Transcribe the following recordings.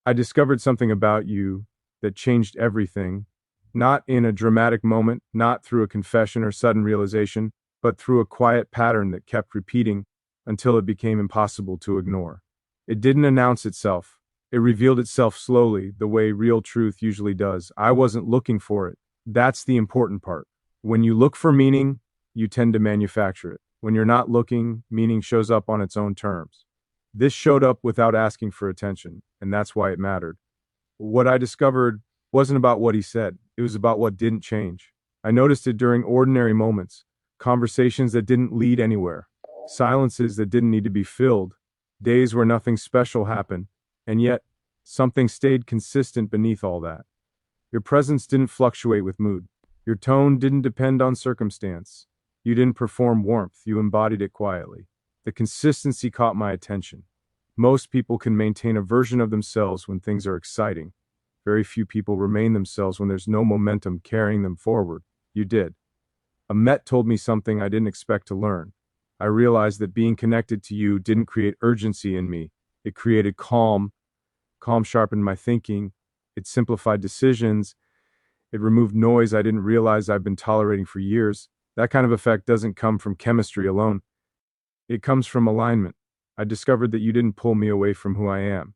I discovered something about you that changed everything, not in a dramatic moment, not through a confession or sudden realization, but through a quiet pattern that kept repeating until it became impossible to ignore. It didn't announce itself. It revealed itself slowly, the way real truth usually does. I wasn't looking for it. That's the important part. When you look for meaning, you tend to manufacture it. When you're not looking, meaning shows up on its own terms. This showed up without asking for attention, and that's why it mattered. What I discovered wasn't about what he said, it was about what didn't change. I noticed it during ordinary moments, conversations that didn't lead anywhere, silences that didn't need to be filled, days where nothing special happened, and yet something stayed consistent beneath all that. Your presence didn't fluctuate with mood. Your tone didn't depend on circumstance. You didn't perform warmth, you embodied it quietly. The consistency caught my attention. Most people can maintain a version of themselves when things are exciting. Very few people remain themselves when there's no momentum carrying them forward. You did. A Met told me something I didn't expect to learn. I realized that being connected to you didn't create urgency in me. It created calm. Calm sharpened my thinking. It simplified decisions. It removed noise I didn't realize I've been tolerating for years. That kind of effect doesn't come from chemistry alone. It comes from alignment. I discovered that you didn't pull me away from who I am.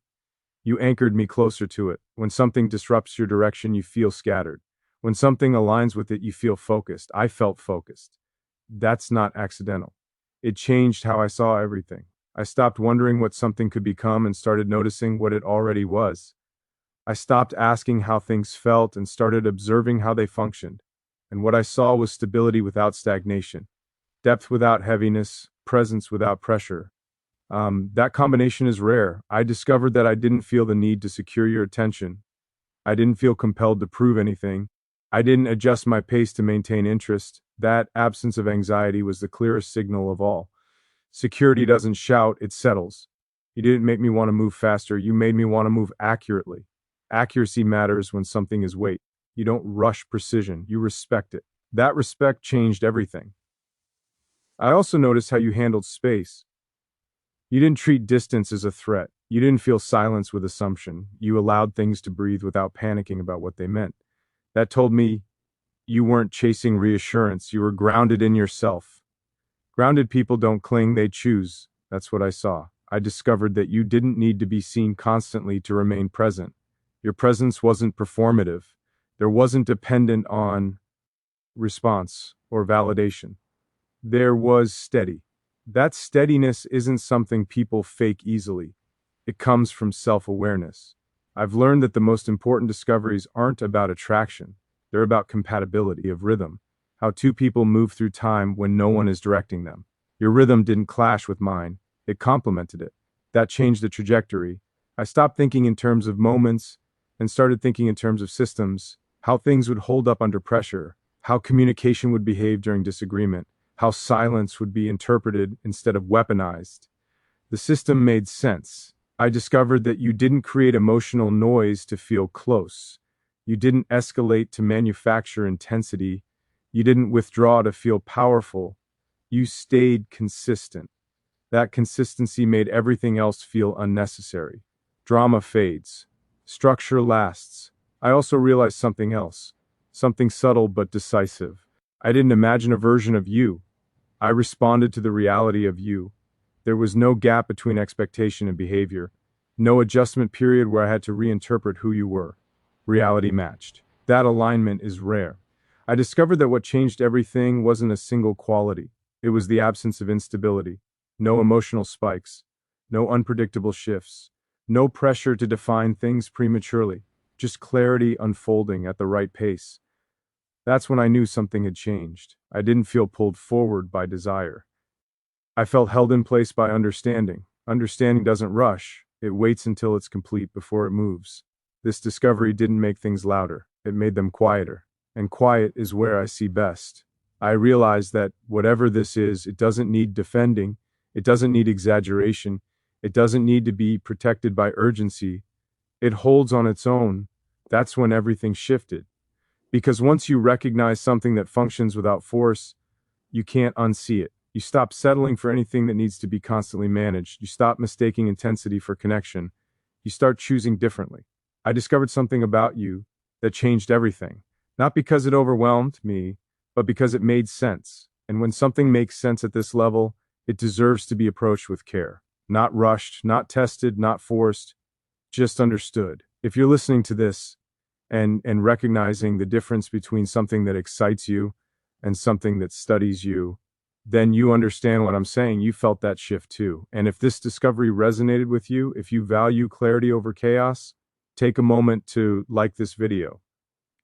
You anchored me closer to it. When something disrupts your direction, you feel scattered. When something aligns with it, you feel focused. I felt focused. That's not accidental. It changed how I saw everything. I stopped wondering what something could become and started noticing what it already was. I stopped asking how things felt and started observing how they functioned. And what I saw was stability without stagnation, depth without heaviness, presence without pressure. That combination is rare. I discovered that I didn't feel the need to secure your attention. I didn't feel compelled to prove anything. I didn't adjust my pace to maintain interest. That absence of anxiety was the clearest signal of all. Security doesn't shout, it settles. You didn't make me want to move faster, you made me want to move accurately. Accuracy matters when something is weight. You don't rush precision, you respect it. That respect changed everything. I also noticed how you handled space. You didn't treat distance as a threat. You didn't feel silence with assumption. You allowed things to breathe without panicking about what they meant. That told me you weren't chasing reassurance. You were grounded in yourself. Grounded people don't cling, they choose. That's what I saw. I discovered that you didn't need to be seen constantly to remain present. Your presence wasn't performative. There wasn't dependent on response or validation. There was steady. That steadiness isn't something people fake easily. It comes from self-awareness. I've learned that the most important discoveries aren't about attraction. They're about compatibility of rhythm, how two people move through time when no one is directing them. Your rhythm didn't clash with mine. It complemented it. That changed the trajectory. I stopped thinking in terms of moments and started thinking in terms of systems, how things would hold up under pressure, how communication would behave during disagreement, how silence would be interpreted instead of weaponized. The system made sense. I discovered that you didn't create emotional noise to feel close. You didn't escalate to manufacture intensity. You didn't withdraw to feel powerful. You stayed consistent. That consistency made everything else feel unnecessary. Drama fades. Structure lasts. I also realized something else. Something subtle but decisive. I didn't imagine a version of you. I responded to the reality of you. There was no gap between expectation and behavior. No adjustment period where I had to reinterpret who you were. Reality matched. That alignment is rare. I discovered that what changed everything wasn't a single quality. It was the absence of instability. No emotional spikes. No unpredictable shifts. No pressure to define things prematurely. Just clarity unfolding at the right pace. That's when I knew something had changed. I didn't feel pulled forward by desire. I felt held in place by understanding. Understanding doesn't rush. It waits until it's complete before it moves. This discovery didn't make things louder. It made them quieter. And quiet is where I see best. I realized that whatever this is, it doesn't need defending. It doesn't need exaggeration. It doesn't need to be protected by urgency. It holds on its own. That's when everything shifted. Because once you recognize something that functions without force, you can't unsee it. You stop settling for anything that needs to be constantly managed. You stop mistaking intensity for connection. You start choosing differently. I discovered something about you that changed everything. Not because it overwhelmed me, but because it made sense. And when something makes sense at this level, it deserves to be approached with care. Not rushed, not tested, not forced, just understood. If you're listening to this and recognizing the difference between something that excites you and something that studies you, then you understand what I'm saying. You felt that shift too. And if this discovery resonated with you, if you value clarity over chaos, take a moment to like this video.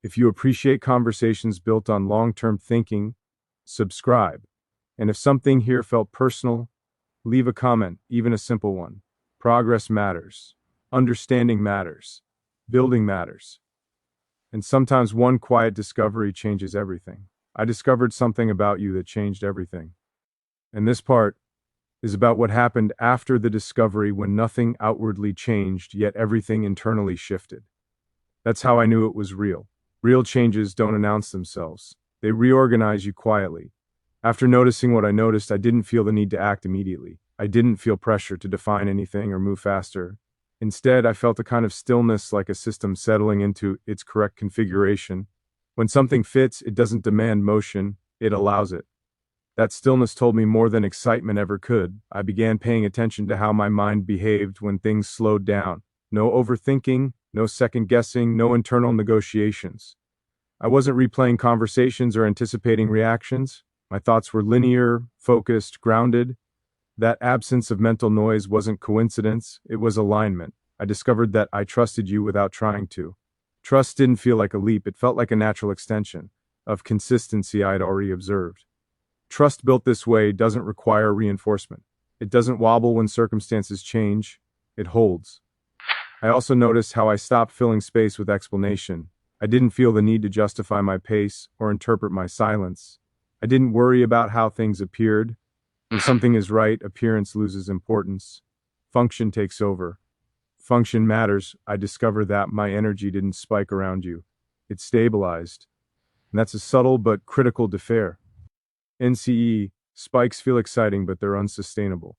If you appreciate conversations built on long-term thinking, subscribe. And if something here felt personal, leave a comment, even a simple one. Progress matters. Understanding matters. Building matters. And sometimes one quiet discovery changes everything. I discovered something about you that changed everything. And this part is about what happened after the discovery, when nothing outwardly changed, yet everything internally shifted. That's how I knew it was real. Real changes don't announce themselves. They reorganize you quietly. After noticing what I noticed, I didn't feel the need to act immediately. I didn't feel pressure to define anything or move faster. Instead, I felt a kind of stillness, like a system settling into its correct configuration. When something fits, it doesn't demand motion, it allows it. That stillness told me more than excitement ever could. I began paying attention to how my mind behaved when things slowed down. No overthinking, no second guessing, no internal negotiations. I wasn't replaying conversations or anticipating reactions. My thoughts were linear, focused, grounded. That absence of mental noise wasn't coincidence, it was alignment. I discovered that I trusted you without trying to. Trust didn't feel like a leap, it felt like a natural extension of consistency I'd already observed. Trust built this way doesn't require reinforcement. It doesn't wobble when circumstances change, it holds. I also noticed how I stopped filling space with explanation. I didn't feel the need to justify my pace or interpret my silence. I didn't worry about how things appeared. When something is right, appearance loses importance. Function takes over. Function matters. I discovered that my energy didn't spike around you. It stabilized. And that's a subtle but critical differ. NCE, spikes feel exciting, but they're unsustainable.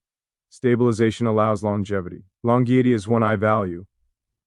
Stabilization allows longevity. Longevity is one I value.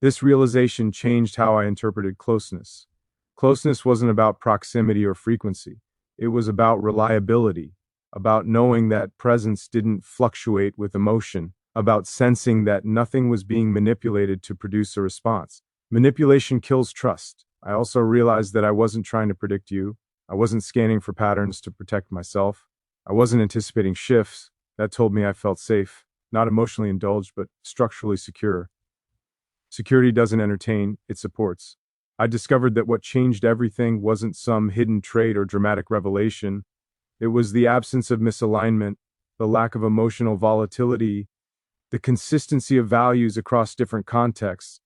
This realization changed how I interpreted closeness. Closeness wasn't about proximity or frequency. It was about reliability, about knowing that presence didn't fluctuate with emotion, about sensing that nothing was being manipulated to produce a response. Manipulation kills trust. I also realized that I wasn't trying to predict you. I wasn't scanning for patterns to protect myself. I wasn't anticipating shifts. That told me I felt safe, not emotionally indulged, but structurally secure. Security doesn't entertain, it supports. I discovered that what changed everything wasn't some hidden trait or dramatic revelation. It was the absence of misalignment, the lack of emotional volatility, the consistency of values across different contexts.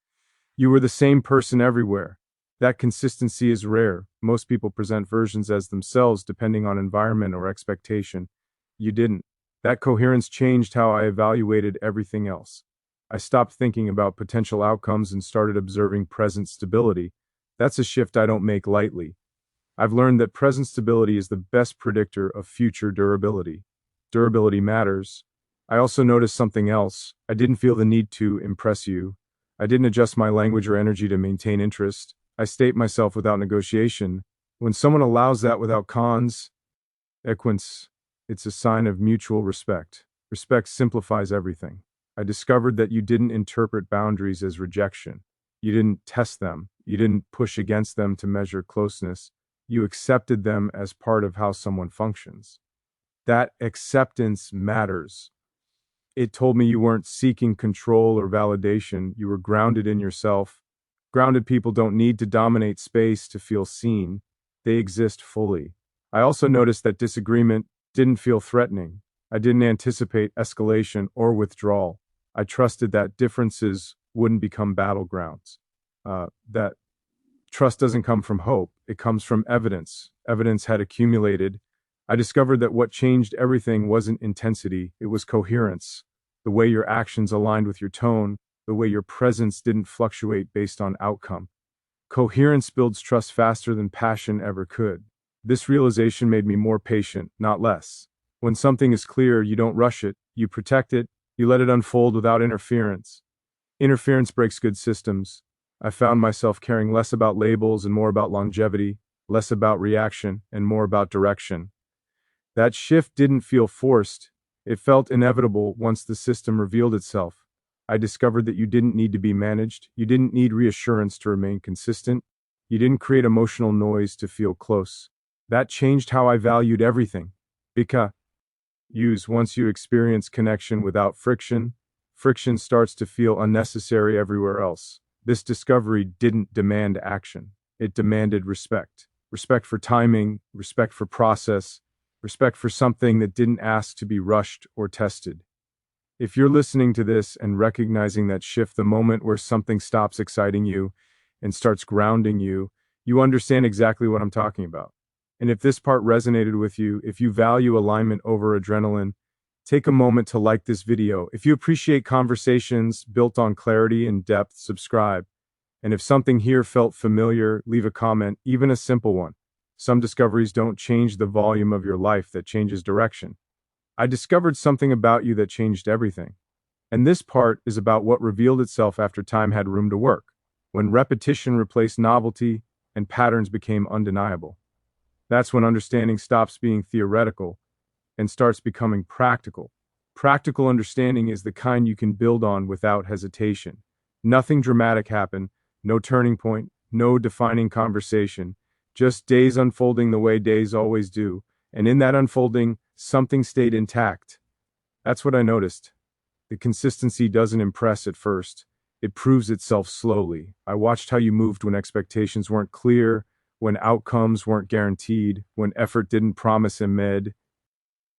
You were the same person everywhere. That consistency is rare. Most people present versions as themselves depending on environment or expectation. You didn't. That coherence changed how I evaluated everything else. I stopped thinking about potential outcomes and started observing present stability. That's a shift I don't make lightly. I've learned that present stability is the best predictor of future durability. Durability matters. I also noticed something else. I didn't feel the need to impress you. I didn't adjust my language or energy to maintain interest. I state myself without negotiation. When someone allows that without cons, equins, it's a sign of mutual respect. Respect simplifies everything. I discovered that you didn't interpret boundaries as rejection. You didn't test them. You didn't push against them to measure closeness. You accepted them as part of how someone functions. That acceptance matters. It told me you weren't seeking control or validation. You were grounded in yourself. Grounded people don't need to dominate space to feel seen. They exist fully. I also noticed that disagreement didn't feel threatening. I didn't anticipate escalation or withdrawal. I trusted that differences wouldn't become battlegrounds. That trust doesn't come from hope. It comes from evidence. Evidence had accumulated. I discovered that what changed everything wasn't intensity. It was coherence. The way your actions aligned with your tone, the way your presence didn't fluctuate based on outcome. Coherence builds trust faster than passion ever could. This realization made me more patient, not less. When something is clear, you don't rush it, you protect it, you let it unfold without interference. Interference breaks good systems. I found myself caring less about labels and more about longevity, less about reaction and more about direction. That shift didn't feel forced. It felt inevitable once the system revealed itself. I discovered that you didn't need to be managed. You didn't need reassurance to remain consistent. You didn't create emotional noise to feel close. That changed how I valued everything. Because once you experience connection without friction, friction starts to feel unnecessary everywhere else. This discovery didn't demand action. It demanded respect. Respect for timing, respect for process, respect for something that didn't ask to be rushed or tested. If you're listening to this and recognizing that shift, the moment where something stops exciting you and starts grounding you, you understand exactly what I'm talking about. And if this part resonated with you, if you value alignment over adrenaline, take a moment to like this video. If you appreciate conversations built on clarity and depth, subscribe. And if something here felt familiar, leave a comment, even a simple one. Some discoveries don't change the volume of your life, that changes direction. I discovered something about you that changed everything. And this part is about what revealed itself after time had room to work, when repetition replaced novelty and patterns became undeniable. That's when understanding stops being theoretical and starts becoming practical. Practical understanding is the kind you can build on without hesitation. Nothing dramatic happened, no turning point, no defining conversation, just days unfolding the way days always do, and in that unfolding, something stayed intact. That's what I noticed. The consistency doesn't impress at first. It proves itself slowly. I watched how you moved when expectations weren't clear, when outcomes weren't guaranteed, when effort didn't promise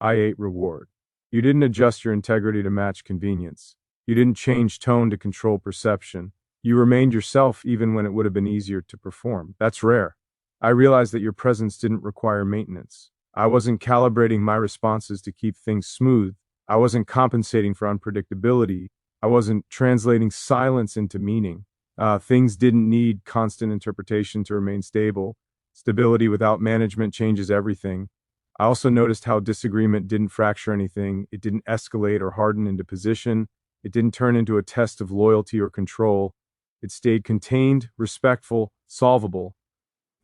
I ate reward. You didn't adjust your integrity to match convenience. You didn't change tone to control perception. You remained yourself even when it would have been easier to perform. That's rare. I realized that your presence didn't require maintenance. I wasn't calibrating my responses to keep things smooth. I wasn't compensating for unpredictability. I wasn't translating silence into meaning. Things didn't need constant interpretation to remain stable. Stability without management changes everything. I also noticed how disagreement didn't fracture anything. It didn't escalate or harden into position. It didn't turn into a test of loyalty or control. It stayed contained, respectful, solvable.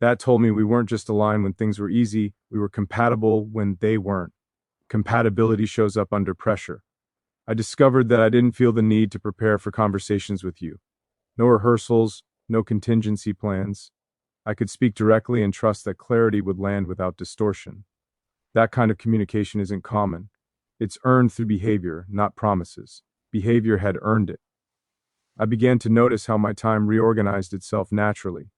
That told me we weren't just aligned when things were easy, we were compatible when they weren't. Compatibility shows up under pressure. I discovered that I didn't feel the need to prepare for conversations with you. No rehearsals, no contingency plans. I could speak directly and trust that clarity would land without distortion. That kind of communication isn't common. It's earned through behavior, not promises. Behavior had earned it. I began to notice how my time reorganized itself naturally.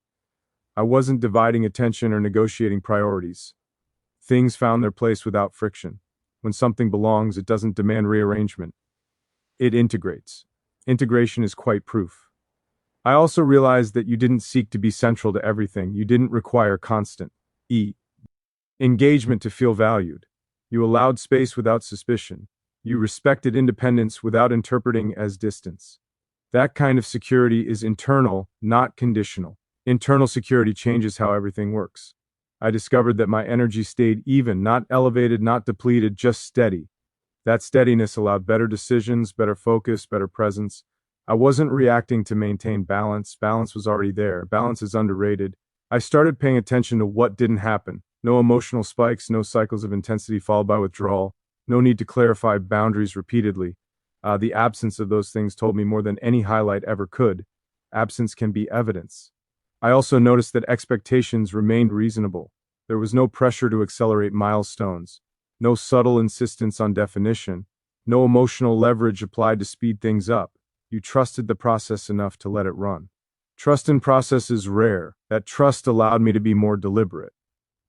I wasn't dividing attention or negotiating priorities. Things found their place without friction. When something belongs, it doesn't demand rearrangement. It integrates. Integration is quite proof. I also realized that you didn't seek to be central to everything. You didn't require constant engagement to feel valued. You allowed space without suspicion. You respected independence without interpreting as distance. That kind of security is internal, not conditional. Internal security changes how everything works. I discovered that my energy stayed even, not elevated, not depleted, just steady. That steadiness allowed better decisions, better focus, better presence. I wasn't reacting to maintain balance. Balance was already there. Balance is underrated. I started paying attention to what didn't happen. No emotional spikes, no cycles of intensity followed by withdrawal. No need to clarify boundaries repeatedly. The absence of those things told me more than any highlight ever could. Absence can be evidence. I also noticed that expectations remained reasonable. There was no pressure to accelerate milestones, no subtle insistence on definition, no emotional leverage applied to speed things up. You trusted the process enough to let it run. Trust in process is rare. That trust allowed me to be more deliberate.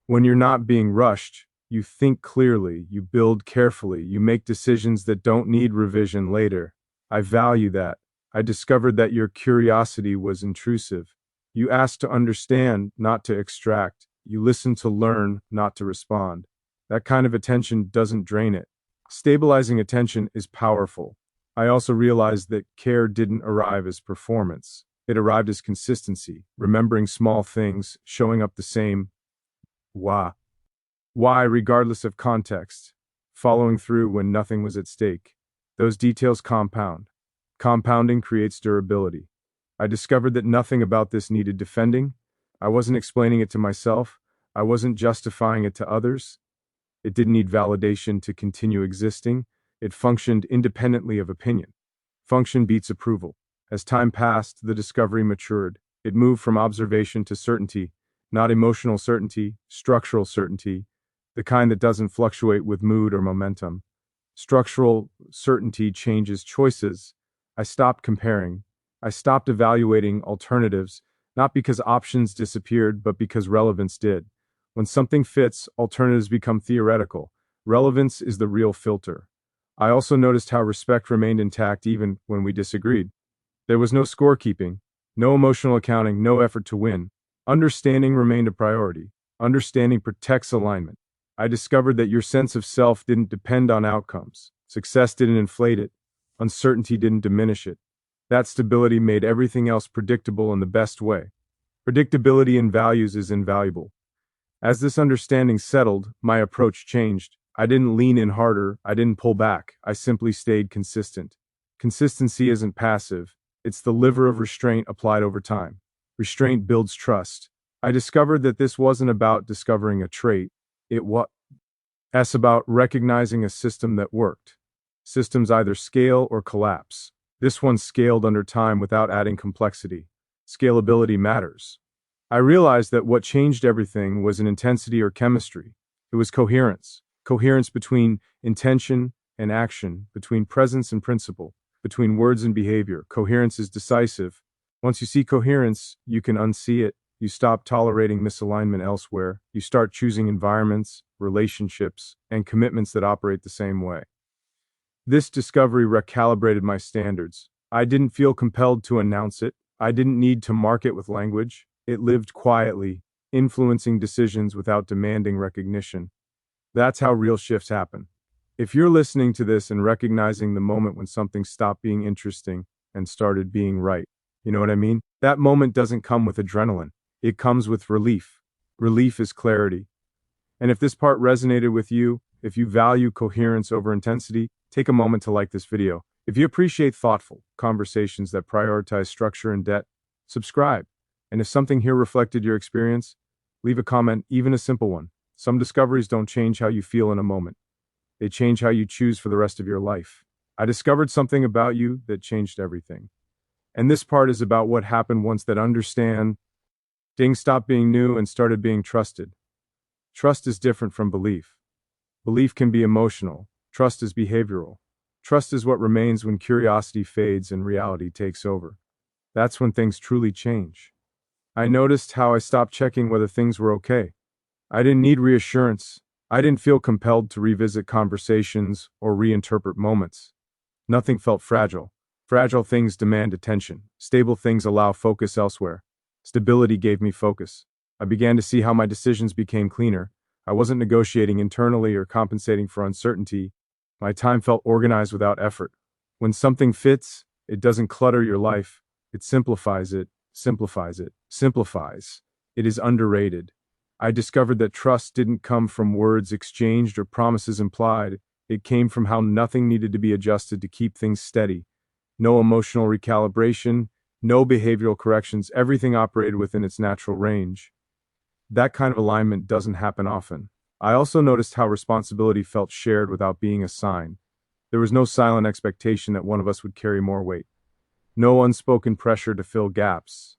When you're not being rushed, you think clearly, you build carefully, you make decisions that don't need revision later. I value that. I discovered that your curiosity was intrusive. You asked to understand, not to extract. You listen to learn, not to respond. That kind of attention doesn't drain it. Stabilizing attention is powerful. I also realized that care didn't arrive as performance. It arrived as consistency, remembering small things, showing up the same. Why, regardless of context. Following through when nothing was at stake. Those details compound. Compounding creates durability. I discovered that nothing about this needed defending. I wasn't explaining it to myself. I wasn't justifying it to others. It didn't need validation to continue existing. It functioned independently of opinion. Function beats approval. As time passed, the discovery matured. It moved from observation to certainty, not emotional certainty, structural certainty, the kind that doesn't fluctuate with mood or momentum. Structural certainty changes choices. I stopped comparing. I stopped evaluating alternatives, not because options disappeared, but because relevance did. When something fits, alternatives become theoretical. Relevance is the real filter. I also noticed how respect remained intact even when we disagreed. There was no scorekeeping, no emotional accounting, no effort to win. Understanding remained a priority. Understanding protects alignment. I discovered that your sense of self didn't depend on outcomes. Success didn't inflate it. Uncertainty didn't diminish it. That stability made everything else predictable in the best way. Predictability in values is invaluable. As this understanding settled, my approach changed. I didn't lean in harder, I didn't pull back, I simply stayed consistent. Consistency isn't passive, it's the liver of restraint applied over time. Restraint builds trust. I discovered that this wasn't about discovering a trait, it was about recognizing a system that worked. Systems either scale or collapse. This one scaled under time without adding complexity. Scalability matters. I realized that what changed everything wasn't intensity or chemistry. It was coherence. Coherence between intention and action, between presence and principle, between words and behavior. Coherence is decisive. Once you see coherence, you can unsee it. You stop tolerating misalignment elsewhere. You start choosing environments, relationships, and commitments that operate the same way. This discovery recalibrated my standards. I didn't feel compelled to announce it. I didn't need to mark it with language. It lived quietly, influencing decisions without demanding recognition. That's how real shifts happen. If you're listening to this and recognizing the moment when something stopped being interesting and started being right, you know what I mean? That moment doesn't come with adrenaline. It comes with relief. Relief is clarity. And if this part resonated with you, if you value coherence over intensity, take a moment to like this video. If you appreciate thoughtful conversations that prioritize structure and depth, subscribe. And if something here reflected your experience, leave a comment, even a simple one. Some discoveries don't change how you feel in a moment. They change how you choose for the rest of your life. I discovered something about you that changed everything. And this part is about what happened once that understanding stopped being new and started being trusted. Trust is different from belief. Belief can be emotional. Trust is behavioral. Trust is what remains when curiosity fades and reality takes over. That's when things truly change. I noticed how I stopped checking whether things were okay. I didn't need reassurance. I didn't feel compelled to revisit conversations or reinterpret moments. Nothing felt fragile. Fragile things demand attention. Stable things allow focus elsewhere. Stability gave me focus. I began to see how my decisions became cleaner. I wasn't negotiating internally or compensating for uncertainty. My time felt organized without effort. When something fits, it doesn't clutter your life. It simplifies it, simplifies it, simplifies. It is underrated. I discovered that trust didn't come from words exchanged or promises implied. It came from how nothing needed to be adjusted to keep things steady. No emotional recalibration, no behavioral corrections, everything operated within its natural range. That kind of alignment doesn't happen often. I also noticed how responsibility felt shared without being assigned. There was no silent expectation that one of us would carry more weight. No unspoken pressure to fill gaps.